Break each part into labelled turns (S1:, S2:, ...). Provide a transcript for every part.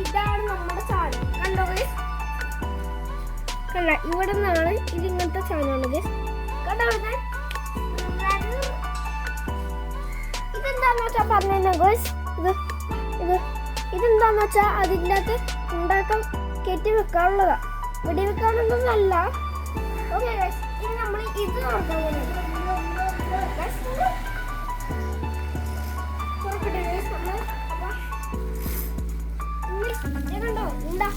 S1: ഇതാണ് നമ്മുടെ സാധനം. കണ്ടോ ഗൈസ്? കണ്ട ഇവിടെ നിന്നാണ് ഇത് ഇങ്ങനത്തെ സാധനമാണ് ഗൈസ്. കണ്ടോ ഇതെന്താന്ന് വെച്ചാ പറഞ്ഞ ഗൈസ്, ഇതെന്താന്ന് വെച്ചാ അതിൻ്റെ അകത്ത് ഉണ്ടാക്കാൻ കയറ്റി വെക്കാനുള്ളതാ, വെടി വെക്കാനൊന്നുമല്ല. ഓക്കെ ഗൈസ്, ഇനി നമ്മൾ ഇത് നോക്കാൻ പോകുന്നത് കണ്ടോ ഉണ്ടാ.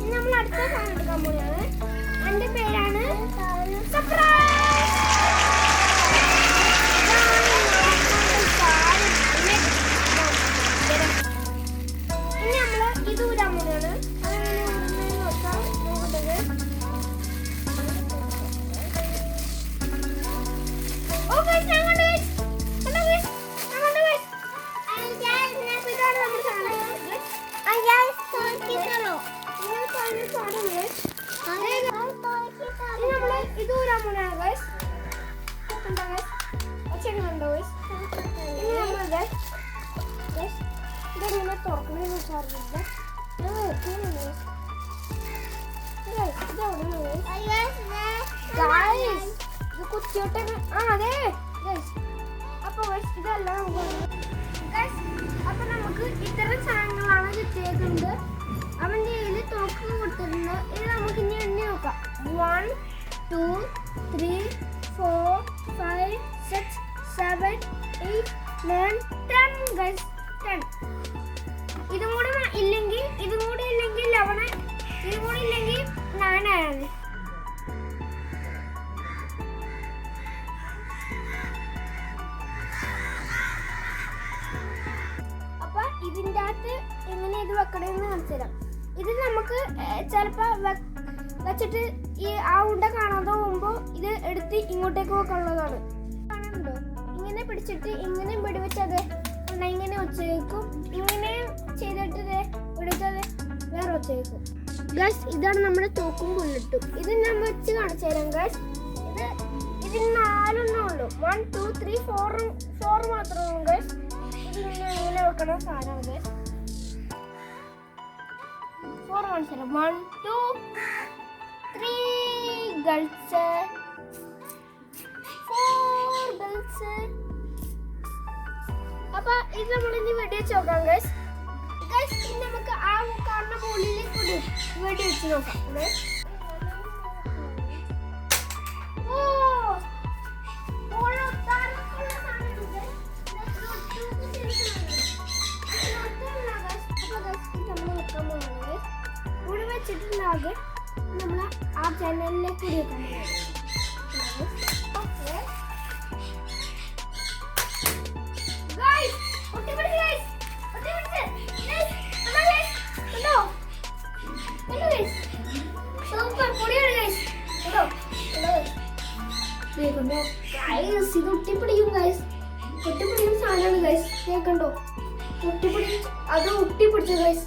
S1: ഇനി നമ്മൾ അടുത്ത സാധനം എടുക്കാൻ പോവുകയാണ്. എൻ്റെ പേരാണ് ഇനി നമ്മൾ ഇത് ഊരാൻ പോവുകയാണ്. ഇത് ഊരാൻ പോവുകയാണ് ഗൈസ്. കണ്ടോ ഗൈസ്? കണ്ടോ ഗൈസ്? ഇനി നമ്മൾ ഇതെങ്ങനെ തുറക്കണമെന്ന് വെച്ചാൽ ഇത് കുത്തിയോട്ടെ. അതെ ഗൈസ്. അപ്പൊ ഇതെല്ലാം അപ്പൊ നമുക്ക് ഇത്തരം സാധനങ്ങളാണ് കിട്ടിയേക്കുന്നത്. അവൻ്റെ കയ്യിൽ തോക്ക് കൊടുത്തിട്ടുണ്ട്. ഇത് നമുക്ക് ഇനി എണ്ണി നോക്കാം. 1 2 3 4 5 6 7 8 9 10 ഗൈസ്. 10. ഇതും കൂടെ ഇല്ലെങ്കിൽ 11, ഇതും കൂടെ ഇല്ലെങ്കിൽ 9 ആണ്. അപ്പൊ ഇതിൻ്റെ അകത്ത് എങ്ങനെ ഇത് വെക്കണമെന്ന് കാണിച്ചു തരാം. ഇത് നമുക്ക് ചിലപ്പോൾ വെച്ചിട്ട് ഈ ആ ഉണ്ട കാണാതെ പോകുമ്പോൾ ഇത് എടുത്ത് ഇങ്ങോട്ടേക്ക് വെക്കാനുള്ളതാണ്. കാണുന്നുണ്ടോ? ഇങ്ങനെ പിടിച്ചിട്ട് ഇങ്ങനെ വെടിവെച്ചത് ഇങ്ങനെ ഒച്ചവെക്കും. ഇങ്ങനെ ചെയ്തിട്ട് എടുത്തത് വേറെ ഒച്ചവെക്കും. ഗൈസ്, ഇതാണ് നമ്മുടെ തോക്കും ബുള്ളറ്റും. ഇത് ഞാൻ വെച്ച് കാണിച്ചു തരാം ഗൈസ്. ഇതിന് 4 ഉള്ളൂ. 1 2 3 4 മാത്രമേ ഉള്ളൂ ഗൈസ്. ഇതിങ്ങനെ വെക്കണ സാധനമാണ് ഗൈസ്. 4 കാണിച്ചു 1 2 3 ഗൾസ്, 4 ഗൾസ്. അപ്പൊ ഇത് നമ്മളിനി വെടി വെച്ച് നോക്കാം ഗൈസ്. ഇനി നമുക്ക് ആ കാണുന്ന ബോളിലേക്ക് വെടി വെച്ച് നോക്കാം. ഇവിടെ വെച്ചിട്ടുണ്ടാകെ നമ്മൾ ആ ചാനലിലേക്ക് വെക്കാൻ ഇത് ഒട്ടിപ്പിടിക്കും ഗൈസ്. ഒട്ടിപ്പിടിക്കുന്ന സാധനമാണ് ഗൈസ്. കേൾക്കണ്ടോ? അത് ഒട്ടിപ്പിടിച്ചു ഗൈസ്.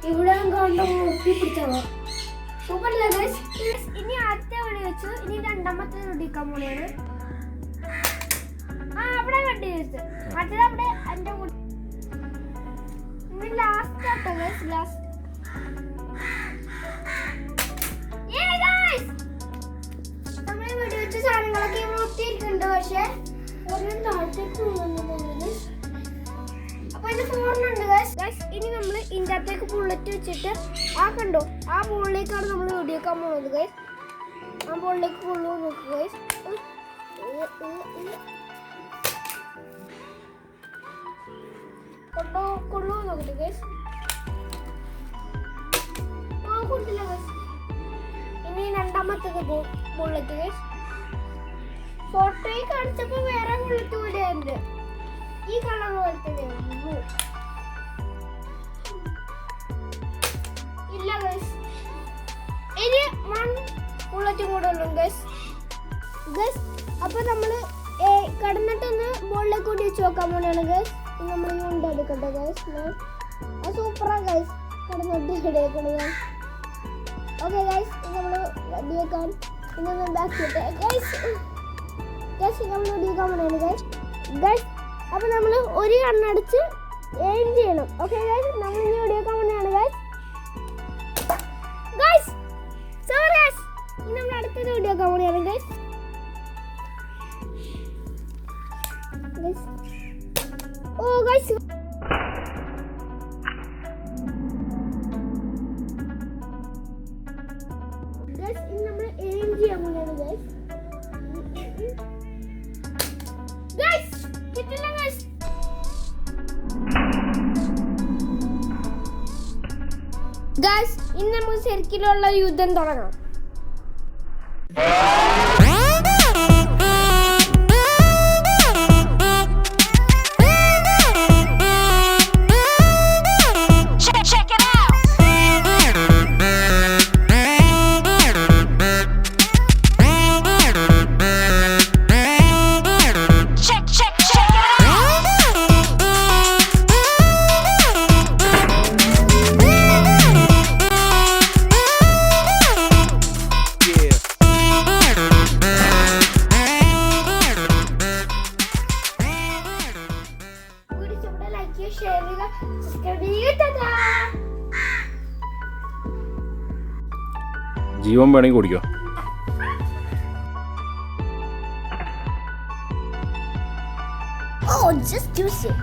S1: ഇവിടെ കണ്ടോ ഒട്ടിപ്പിടിച്ചോ? സൂപ്പറല്ലേ ഗൈസ്? ഇനി ആദ്യത്തെ വെടി വെച്ചു. ഇനി രണ്ടാമത്തെ വെടിക്കാൻ പോലെയാണ്. അവിടെ വെടി വെച്ച് മറ്റേത് അവിടെ എൻ്റെ ഇനി ലാസ്റ്റ് ആട്ടോ ഗൈസ്. ലാസ്റ്റ് നമ്മളെ വെടി വെച്ച സാധനങ്ങളൊക്കെ ഇവിടെ ഒത്തിരിക്കുന്നുണ്ട്. പക്ഷെ ഒന്നും താഴത്തേക്ക് പോകുന്നുണ്ട്. അപ്പൊ ഇത് 4 ഉണ്ട് ഗൈസ്. ഇനി നമ്മൾ ഇതിൻ്റെ അകത്തേക്ക് ബുള്ളറ്റ് വെച്ചിട്ട് കണ്ടോ ആ ബോളിലേക്കാണ് നമ്മൾ വെടിവെക്കാൻ പോകുന്നത് ഗൈസ്. ആ ബോളിലേക്ക് കൊള്ളു നോക്കുക ഗൈസ്. കൊള്ളു നോക്കട്ടെ ഗൈസ്. കൊണ്ടില്ല ഗൈസ്. ഇനി രണ്ടാമത്തേക്ക് ബുള്ളറ്റ് ഗൈസ്. ഫോട്ടോയിൽ കാണിച്ചപ്പോ വേറെ ബുള്ളറ്റ് കൂടെ ഉണ്ട്. ഈ കളർ പോലത്തെ ഇല്ല ഗൈസ്. ഇനി 1 ബുള്ളറ്റും കൂടെ ഉള്ളു ഗൈസ്. അപ്പൊ നമ്മള് കിടന്നിട്ടൊന്ന് മുകളിലേക്ക് കൂടി വെച്ച് നോക്കാൻ പോലെയാണ് ഗൈസ്. നമ്മൾ ഉണ്ടെടുക്കട്ടെ ഗൈസ്. അത് സൂപ്പറാണ് ഗൈസ്. കടന്നൊട്ടി ഇടയിക്കൊണ്ട് ഗൈസ്. ഓക്കെ ഗൈസ്, നമ്മൾ റെഡി വെക്കാൻ ഇന്നൊന്ന് ബാക്കിയിട്ട് ഗൈസ്. ഗൈസ് നമ്മൾ റെഡി വെക്കാൻ പോലെയാണ് ഗൈസ്. ഗൈസ് അപ്പോൾ നമ്മൾ ഒരു കണ്ണടച്ച് എയിം ചെയ്യണം. ഓക്കെ ഗൈസ്, നമ്മൾ ഇനി റെഡി വെക്കാൻ പോലെയാണ് ഗൈസ്. ഗൈസ് സോറി ഗൈസ്, ഇനി നമ്മൾ അടുത്തത് റെഡി വെക്കാൻ പോലെയാണ് guys. Oh guys, guys ini namanya AMG yang mulai guys. Guys, kita lah guys. Guys, ini namanya serkilola yudhan തുടങ്ങാം.
S2: ജീവൻ വേണമെങ്കിൽ കുടിക്കോ?
S1: Oh, just juice it.